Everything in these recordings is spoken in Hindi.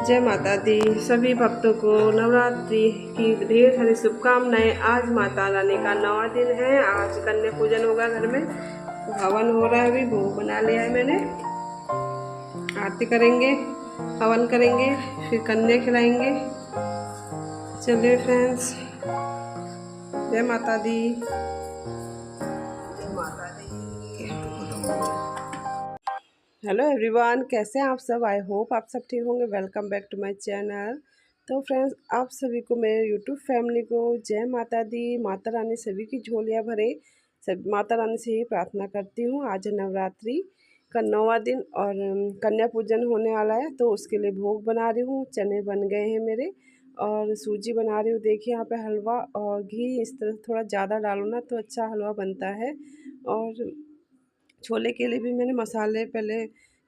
जय माता दी। सभी भक्तों को नवरात्रि की ढेर सारी शुभकामनाएं। आज माता रानी का 9वां दिन है। आज कन्या पूजन होगा घर में, हवन हो रहा है। अभी भोग बना लिया है मैंने। आरती करेंगे, हवन करेंगे, फिर कन्या खिलाएंगे। चलिए फ्रेंड्स, जय माता दी। हेलो एवरीवन, कैसे हैं आप सब? आई होप आप सब ठीक होंगे। Welcome back to my channel. तो फ्रेंड्स, आप सभी को, मेरे यूट्यूब फैमिली को जय माता दी। माता रानी सभी की झोलियां भरे। सब माता रानी से ही प्रार्थना करती हूँ। आज नवरात्रि का 9वां दिन और कन्या पूजन होने वाला है, तो उसके लिए भोग बना रही हूँ। चने बन गए हैं मेरे और सूजी बना रही हूँ। देखिए यहाँ पे हलवा और घी इस तरह थोड़ा ज़्यादा डालो ना तो अच्छा हलवा बनता है। और छोले के लिए भी मैंने मसाले पहले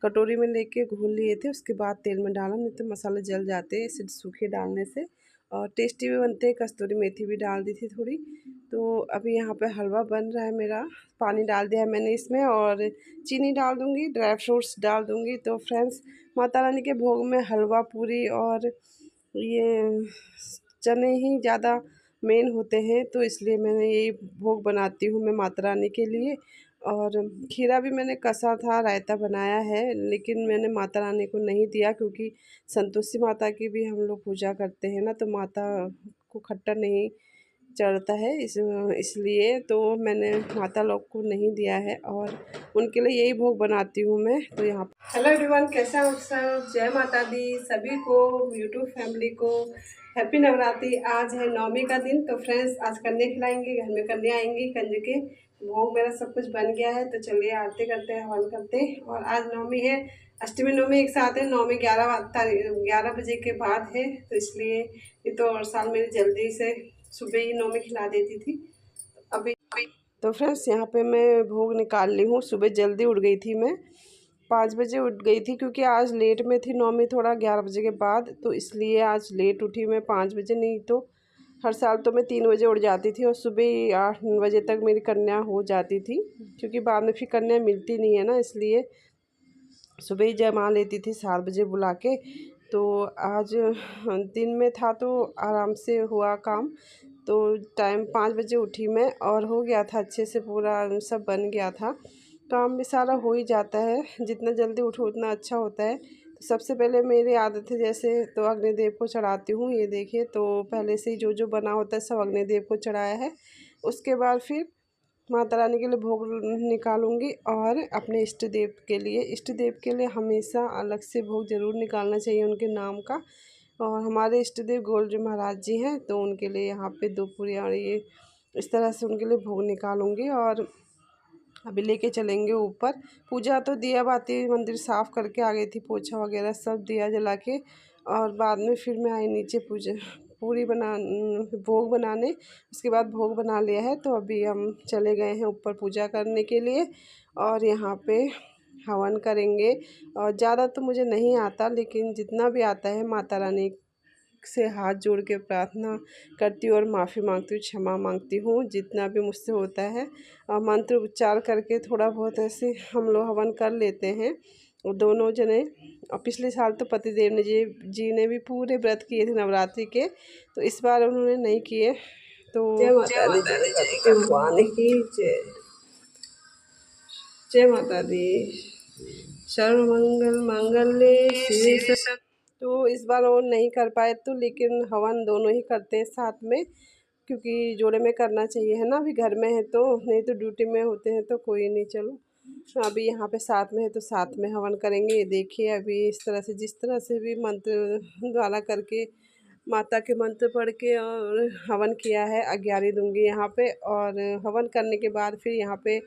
कटोरी में लेके घोल लिए थे, उसके बाद तेल में डाला, नहीं तो मसाले जल जाते हैं इसे सूखे डालने से। और टेस्टी भी बनते हैं। कस्तूरी मेथी भी डाल दी थी थोड़ी। तो अभी यहाँ पे हलवा बन रहा है मेरा। पानी डाल दिया है मैंने इसमें और चीनी डाल दूँगी, ड्राई फ्रूट्स डाल दूँगी। तो फ्रेंड्स, माता रानी के भोग में हलवा पूरी और ये चने ही ज़्यादा मेन होते हैं, तो इसलिए मैंने यही भोग बनाती हूँ मैं माता रानी के लिए। और खीरा भी मैंने कसा था, रायता बनाया है, लेकिन मैंने माता रानी को नहीं दिया क्योंकि संतोषी माता की भी हम लोग पूजा करते हैं ना, तो माता को खट्टा नहीं चढ़ता है, इसलिए तो मैंने माता लोग को नहीं दिया है और उनके लिए यही भोग बनाती हूँ मैं। तो यहाँ हेलो एवरीवन, कैसे हैं आप सब? जय माता दी। सभी को, यूट्यूब फैमिली को हैप्पी नवरात्रि। आज है 9वीं का दिन। तो फ्रेंड्स, आज कन्या खिलाएंगे, घर में कन्या आएंगी। कन्या के भोग मेरा सब कुछ बन गया है, तो चलिए आरती करते हैं, हवन करते हैं। और आज 9वीं है, अष्टमी 9वीं एक साथ है। 9वीं 11 बजे के बाद है, तो इसलिए ये तो और साल मेरी जल्दी से सुबह ही 9वीं खिला देती थी। अभी तो फ्रेंड्स, यहाँ पे मैं भोग निकाल ली हूँ। सुबह जल्दी उठ गई थी मैं, 5 बजे उठ गई थी, क्योंकि आज लेट में थी 9वीं थोड़ा 11 बजे के बाद, तो इसलिए आज लेट उठी मैं 5 बजे। नहीं तो हर साल तो मैं 3 बजे उठ जाती थी और सुबह ही 8 बजे तक मेरी कन्या हो जाती थी, क्योंकि बाद में फिर कन्या मिलती नहीं है ना, इसलिए सुबह ही जमा लेती थी 7 बजे बुला के। तो आज दिन में था तो आराम से हुआ काम। तो टाइम 5 बजे उठी मैं और हो गया था अच्छे से, पूरा सब बन गया था। काम भी सारा हो ही जाता है, जितना जल्दी उठो उतना अच्छा होता है। तो सबसे पहले मेरी आदत है, जैसे तो अग्निदेव को चढ़ाती हूँ। ये देखिए, तो पहले से ही जो जो बना होता है सब अग्निदेव को चढ़ाया है। उसके बाद फिर माता रानी के लिए भोग निकालूंगी और अपने इष्ट देव के लिए हमेशा अलग से भोग जरूर निकालना चाहिए उनके नाम का। और हमारे इष्ट देव गोल्ड महाराज जी हैं, तो उनके लिए यहाँ पे 2 पूरी और ये इस तरह से उनके लिए भोग निकालूंगी। और अभी लेके चलेंगे ऊपर। पूजा तो दिया बाती मंदिर साफ़ करके आ गई थी, पोछा वगैरह सब दिया जला के। और बाद में फिर मैं आई नीचे पूरी बना भोग बनाने। उसके बाद भोग बना लिया है, तो अभी हम चले गए हैं ऊपर पूजा करने के लिए और यहाँ पे हवन करेंगे। और ज़्यादा तो मुझे नहीं आता, लेकिन जितना भी आता है माता रानी से हाथ जोड़ के प्रार्थना करती हूँ और माफ़ी मांगती हूँ, क्षमा मांगती हूँ जितना भी मुझसे होता है। और मंत्र उच्चार करके थोड़ा बहुत ऐसे हम लोग हवन कर लेते हैं, और दोनों जने। और पिछले साल तो पतिदेव ने जी ने भी पूरे व्रत किए थे नवरात्रि के, तो इस बार उन्होंने नहीं किए। तो जय माता दी, जय भगवान की जय। जय माता दी। सर्वमंगल मांगल्ये शिवे। तो इस बार वो नहीं कर पाए, तो लेकिन हवन दोनों ही करते हैं साथ में, क्योंकि जोड़े में करना चाहिए है ना। अभी घर में है तो, नहीं तो ड्यूटी में होते हैं तो कोई नहीं। चलो अभी यहाँ पे साथ में है तो साथ में हवन करेंगे। ये देखिए, अभी इस तरह से, जिस तरह से भी मंत्र द्वारा करके, माता के मंत्र पढ़ के और हवन किया है। आज्ञारी दूंगी यहाँ पे। और हवन करने के बाद फिर यहाँ पे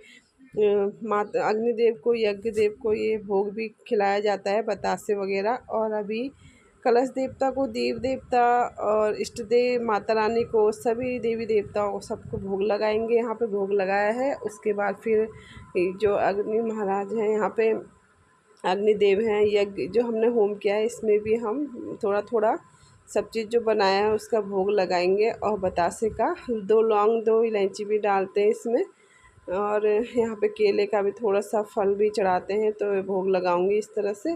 माता अग्निदेव को, यज्ञ देव को ये भोग भी खिलाया जाता है, बतासे वगैरह। और अभी कलश देवता को, देव देवता और इष्ट देव, माता रानी को, सभी देवी देवताओं को सबको भोग लगाएंगे। यहाँ पे भोग लगाया है। उसके बाद फिर जो अग्नि महाराज हैं यहाँ पे, अग्निदेव हैं, यज्ञ जो हमने होम किया है, इसमें भी हम थोड़ा थोड़ा सब चीज़ जो बनाया है उसका भोग लगाएंगे। और बतासे का 2 लौंग 2 इलायची भी डालते हैं इसमें। और यहाँ पे केले का भी थोड़ा सा फल भी चढ़ाते हैं, तो भोग लगाऊंगी इस तरह से।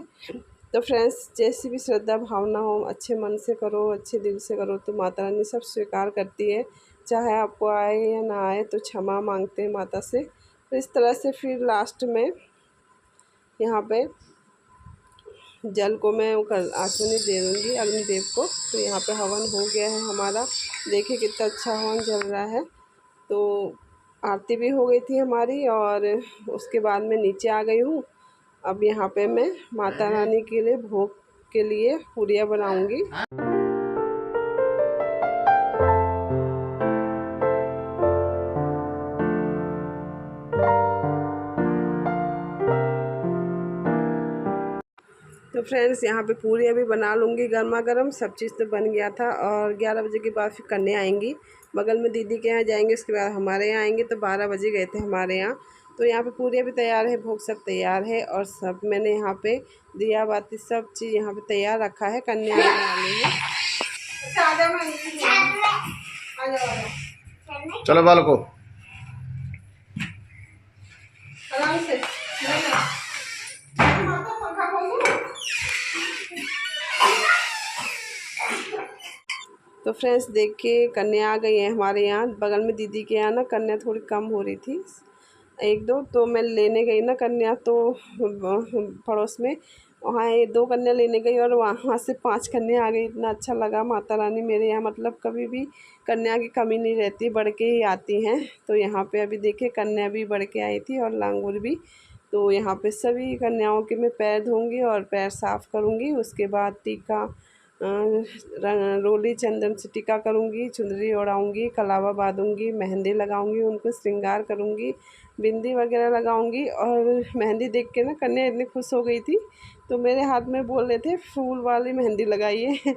तो फ्रेंड्स, जैसी भी श्रद्धा भावना हो, अच्छे मन से करो, अच्छे दिल से करो, तो माता रानी सब स्वीकार करती है। चाहे आपको आए या ना आए, तो क्षमा मांगते हैं माता से। तो इस तरह से फिर लास्ट में यहाँ पे जल को मैं कर आचमनी दे दूँगी अग्निदेव को। तो यहाँ पे हवन हो गया है हमारा, देखिए कितना अच्छा हवन चल रहा है। तो आरती भी हो गई थी हमारी, और उसके बाद मैं नीचे आ गई हूँ। अब यहाँ पे मैं माता रानी के लिए भोग के लिए पूरियाँ बनाऊँगी। तो फ्रेंड्स, यहाँ पे पूरी अभी बना लूँगी गर्मा गर्म। सब चीज़ तो बन गया था, और 11 बजे के बाद फिर कन्या आएंगी। बगल में दीदी के यहाँ जाएंगे, उसके बाद हमारे यहाँ आएंगे। तो 12 बजे गए थे हमारे यहाँ। तो यहाँ पे पूरी अभी तैयार है, भोग सब तैयार है, और सब मैंने यहाँ पे दिया बाती सब चीज़ यहाँ पे तैयार रखा है। कन्या आने वाली है। चलो बालको आराम से। तो फ्रेंड्स, देखिए कन्या आ गई है हमारे यहाँ। बगल में दीदी के यहाँ ना कन्या थोड़ी कम हो रही थी, एक दो, तो मैं लेने गई ना कन्या, तो पड़ोस में वहाँ ये 2 कन्या लेने गई, और वहाँ से 5 कन्या आ गई। इतना अच्छा लगा। माता रानी मेरे यहाँ मतलब कभी भी कन्या की कमी नहीं रहती, बढ़ के ही आती हैं। तो यहाँ पे अभी देखिए कन्या भी बढ़ के आई थी, और लांगुर भी। तो यहाँ पे सभी कन्याओं के मैं पैर धोऊंगी और पैर साफ़ करूँगी। उसके बाद टीका रोली चंदन से टीका करूँगी, चुनरी ओढ़ाऊँगी, कलावा बांधूँगी, मेहंदी लगाऊँगी, उनको श्रृंगार करूँगी, बिंदी वगैरह लगाऊँगी। और मेहंदी देख के ना कन्या इतनी खुश हो गई थी, तो मेरे हाथ में बोल रहे थे फूल वाली मेहंदी लगाइए।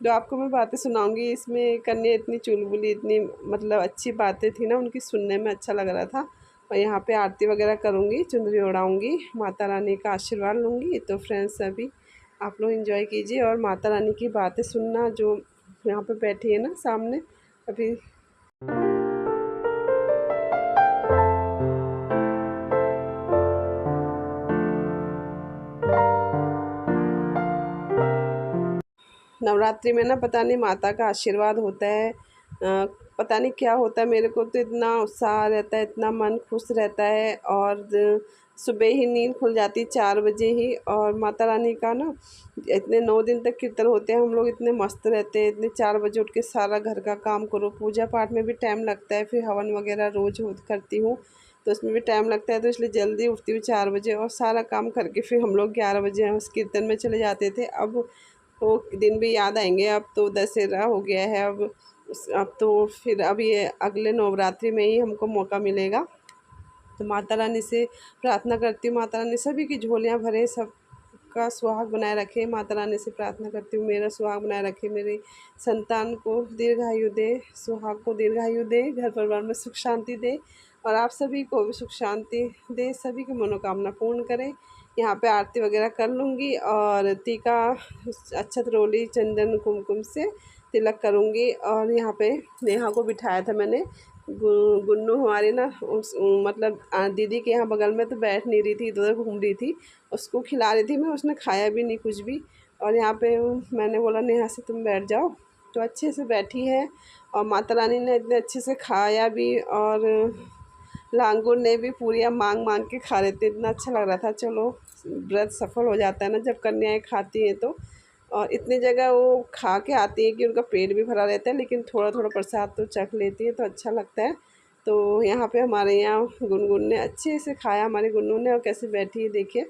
जो आपको मैं बातें सुनाऊँगी, इसमें कन्या इतनी चुलबुली, इतनी मतलब अच्छी बातें थी ना उनकी, सुनने में अच्छा लग रहा था। और यहाँ पे आरती वगैरह करूँगी, चुनरी ओढ़ाऊँगी, माता रानी का आशीर्वाद लूँगी। तो फ्रेंड्स, अभी आप लोग एंजॉय कीजिए, और माता रानी की बातें सुनना, जो यहाँ पे बैठी है ना सामने अभी। नवरात्रि में ना पता नहीं माता का आशीर्वाद होता है, पता नहीं क्या होता है। मेरे को तो इतना उत्साह रहता है, इतना मन खुश रहता है, और सुबह ही नींद खुल जाती 4 बजे ही। और माता रानी का ना इतने 9 दिन तक कीर्तन होते हैं, हम लोग इतने मस्त रहते हैं। इतने 4 बजे उठ के सारा घर का काम करो, पूजा पाठ में भी टाइम लगता है, फिर हवन वगैरह रोज़ करती हूँ, तो उसमें भी टाइम लगता है। तो इसलिए जल्दी उठती हूँ 4 बजे, और सारा काम करके फिर हम लोग 11 बजे उस कीर्तन में चले जाते थे। अब वो दिन भी याद आएंगे। अब तो दशहरा हो गया है, अब तो फिर अब ये अगले नवरात्रि में ही हमको मौका मिलेगा। तो माता रानी से प्रार्थना करती हूँ, माता रानी सभी की झोलियाँ भरे, सबका सुहाग बनाए रखे। माता रानी से प्रार्थना करती हूँ मेरा सुहाग बनाए रखे, मेरी संतान को दीर्घायु दे, सुहाग को दीर्घायु दे, घर परिवार में सुख शांति दे, और आप सभी को भी सुख शांति दे, सभी की मनोकामना पूर्ण करे। यहाँ पे आरती वगैरह कर लूँगी, और टीका, अक्षत, रोली, चंदन, कुमकुम से तिलक करूँगी। और यहाँ पे नेहा को बिठाया था मैंने। गुन्नू हमारी ना उस मतलब दीदी के यहाँ बगल में, तो बैठ नहीं रही थी, इधर उधर घूम रही थी, उसको खिला रही थी मैं, उसने खाया भी नहीं कुछ भी। और यहाँ पे मैंने बोला नेहा से तुम बैठ जाओ, तो अच्छे से बैठी है। और माता रानी ने इतने अच्छे से खाया भी, और लांगुर ने भी पूरियाँ मांग मांग के खा रहे थे, इतना अच्छा लग रहा था। चलो, व्रत सफल हो जाता है ना जब कन्याएं खाती हैं तो। और इतनी जगह वो खा के आती है कि उनका पेट भी भरा रहता है, लेकिन थोड़ा थोड़ा प्रसाद तो चख लेती है, तो अच्छा लगता है। तो यहाँ पे हमारे यहाँ गुनगुन ने अच्छे से खाया, हमारी गुन्नू ने, और कैसे बैठी है देखिए।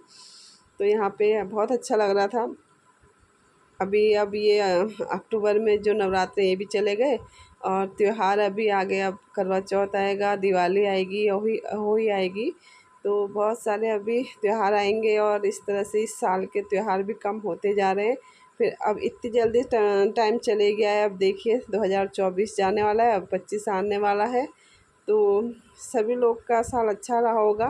तो यहाँ पे बहुत अच्छा लग रहा था। अभी अब ये अक्टूबर में जो नवरात्र ये भी चले गए, और त्यौहार अभी आ गए। अब करवा चौथ आएगा, दिवाली आएगी, होली आएगी। तो बहुत सारे अभी त्यौहार आएंगे, और इस तरह से इस साल के त्यौहार भी कम होते जा रहे हैं। फिर अब इतनी जल्दी टाइम चले गया है। अब देखिए 2024 जाने वाला है, अब 25 आने वाला है। तो सभी लोग का साल अच्छा रहा होगा।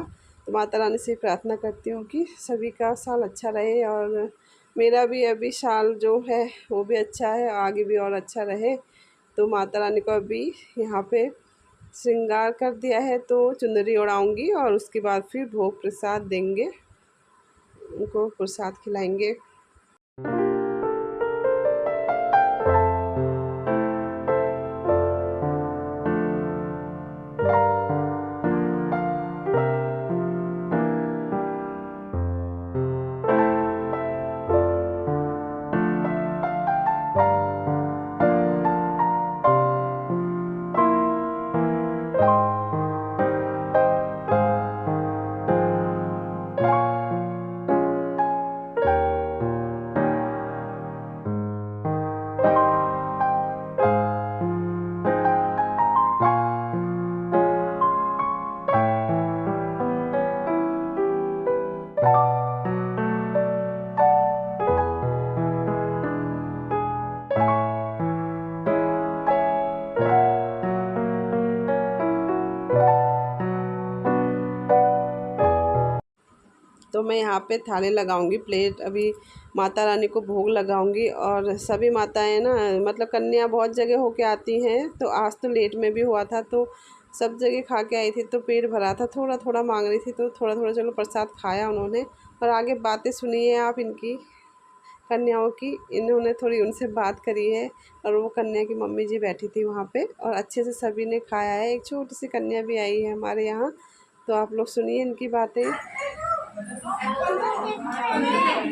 तो माता रानी से प्रार्थना करती हूँ कि सभी का साल अच्छा रहे, और मेरा भी अभी साल जो है वो भी अच्छा है, आगे भी और अच्छा रहे। तो माता रानी को अभी यहाँ पे श्रृंगार कर दिया है तो चुनरी ओढ़ाऊँगी और उसके बाद फिर भोग प्रसाद देंगे, उनको प्रसाद खिलाएंगे। तो मैं यहाँ पे थाली लगाऊंगी, प्लेट अभी माता रानी को भोग लगाऊंगी। और सभी माताएं ना, मतलब कन्या बहुत जगह होके आती हैं, तो आज तो लेट में भी हुआ था, तो सब जगह खा के आई थी, तो पेट भरा था। थोड़ा थोड़ा मांग रही थी, तो थोड़ा थोड़ा चलो प्रसाद खाया उन्होंने। और आगे बातें सुनिए आप इनकी, कन्याओं की। इन्होंने थोड़ी उनसे बात करी है, और वो कन्या की मम्मी जी बैठी थी वहाँ पे, और अच्छे से सभी ने खाया है। एक छोटी सी कन्या भी आई है हमारे यहाँ, तो आप लोग सुनिए इनकी बातें।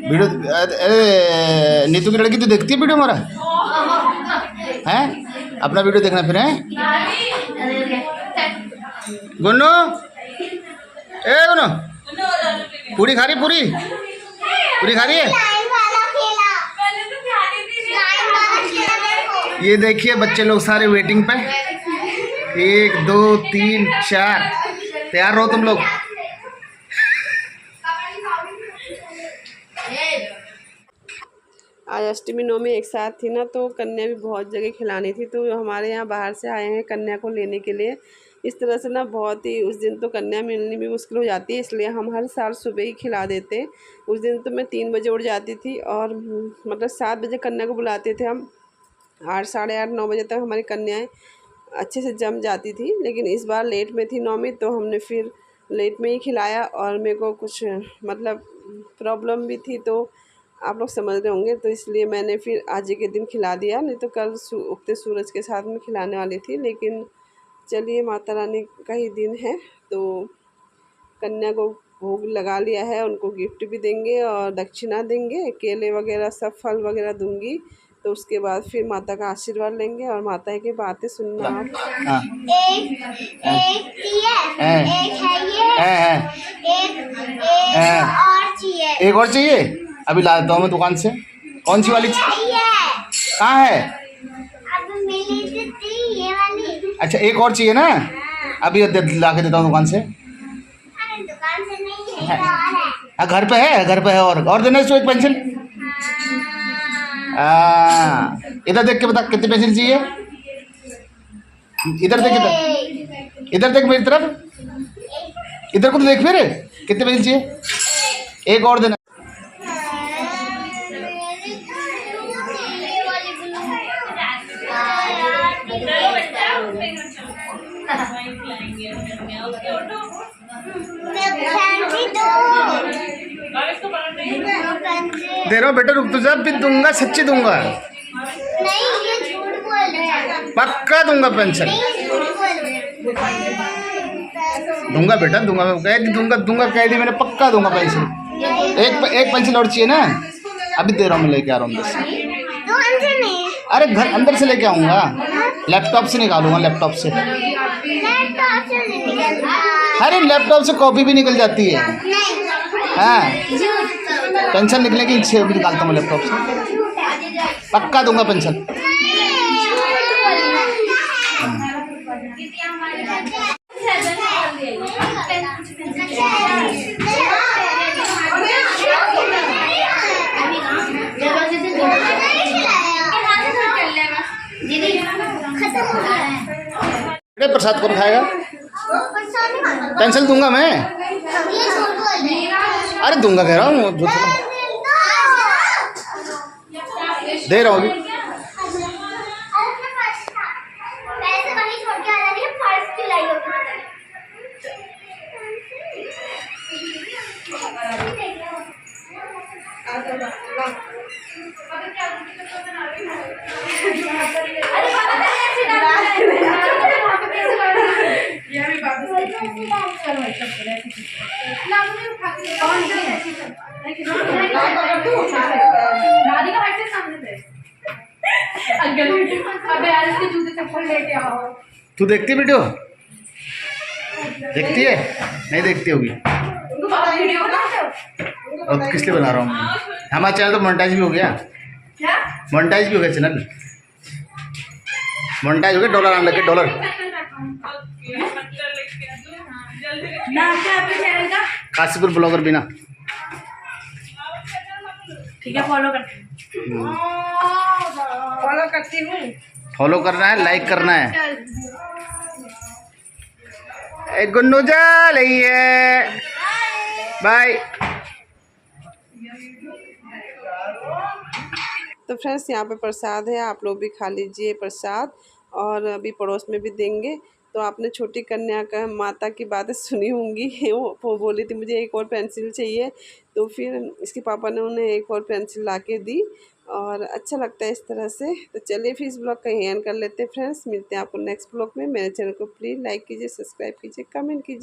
वीडियो, अरे नीतू की लड़की तो देखती है वीडियो हमारा है, अपना वीडियो देखना फिर है। गुन्नू, ए गुन्नू, पूरी खा रही, पूरी पूरी खा रही है। ये देखिए बच्चे लोग सारे वेटिंग पे, 1 2 3 4, तैयार रहो तुम लोग। आज अष्टमी नवमी एक साथ थी ना, तो कन्या भी बहुत जगह खिलानी थी, तो हमारे यहाँ बाहर से आए हैं कन्या को लेने के लिए। इस तरह से ना बहुत ही, उस दिन तो कन्या मिलनी भी मुश्किल हो जाती है, इसलिए हम हर साल सुबह ही खिला देते। उस दिन तो मैं 3 बजे उठ जाती थी, और मतलब 7 बजे कन्या को बुलाते थे हम। 8 साढ़े 8 9 बजे तक हमारी कन्याएँ अच्छे से जम जाती थी। लेकिन इस बार लेट में थी नवमी, तो हमने फिर लेट में ही खिलाया। और मेरे को कुछ मतलब प्रॉब्लम भी थी, तो आप लोग समझ रहे होंगे, तो इसलिए मैंने फिर आज ही के दिन खिला दिया। नहीं तो कल उगते सूरज के साथ में खिलाने वाली थी, लेकिन चलिए माता रानी का ही दिन है, तो कन्या को भोग लगा लिया है। उनको गिफ्ट भी देंगे और दक्षिणा देंगे, केले वगैरह सब फल वगैरह दूंगी। तो उसके बाद फिर माता का आशीर्वाद लेंगे, और माता की बातें सुनना आप। एक एक और चाहिए, अभी ला देता हूँ मैं दुकान से। कौन सी वाली कहाँ है? ये वाली। अच्छा एक और चाहिए ना, अभी ला के देता हूँ दुकान से। दुकान से नहीं है, हाँ घर पे है, घर पे है। और देना इसको एक पेंसिल। इधर देख के बता कितनी पेंसिल चाहिए। इधर देख, इधर देख मेरी तरफ, इधर को तो देख फिर, कितने पेंसिल चाहिए। एक और देना। दे रहा हूँ बेटा, रुक तो जा, फिर दूंगा, सच्ची दूंगा। नहीं ये झूठ बोल रहे हैं। पक्का दूंगा पेंशन, दूंगा बेटा, दूंगा, मैं कह दी दूंगा, दूंगा कह दी मैंने, पक्का दूंगा पेंसिल। एक पेंसिल और चाहिए ना, अभी दे रहा हूँ, मैं लेके आ रहा हूँ। अरे घर अंदर से लेके आऊँगा, लैपटॉप से निकालूंगा, लैपटॉप से। अरे लैपटॉप से कॉपी भी निकल जाती है। हाँ पेंशन निकलेगी, भी निकालता हूँ लैपटॉप से, पक्का दूंगा पेंशन। प्रसाद कौन खाएगा? पेंसिल दूंगा मैं, अरे दूंगा कह रहा हूँ, दे रहा हूँ अभी। तू देखती वीडियो? देखती है? नहीं देखती होगी। और किस लिए बना रहा हूँ? हमारा चैनल तो मोनेटाइज भी हो गया। मोनेटाइज भी हो गया चैनल। मोनेटाइज हो गया, डॉलर आने लगे, डॉलर। काशीपुर ब्लॉगर बिना। ठीक है, फॉलो करती हूँ। फॉलो करना है, लाइक करना है। एक गुन्नू जा रही है। बाय। तो फ्रेंड्स यहाँ पे प्रसाद है, आप लोग भी खा लीजिए प्रसाद, और अभी पड़ोस में भी देंगे। तो आपने छोटी कन्या का माता की बातें सुनी होंगी। वो बोली थी मुझे एक और पेंसिल चाहिए, तो फिर इसके पापा ने उन्हें एक और पेंसिल ला के दी, और अच्छा लगता है इस तरह से। तो चलिए फिर इस ब्लॉग का यहीं एंड कर लेते हैं फ्रेंड्स। मिलते हैं आपको नेक्स्ट ब्लॉग में। मेरे चैनल को प्लीज़ लाइक कीजिए, सब्सक्राइब कीजिए, कमेंट कीजिए।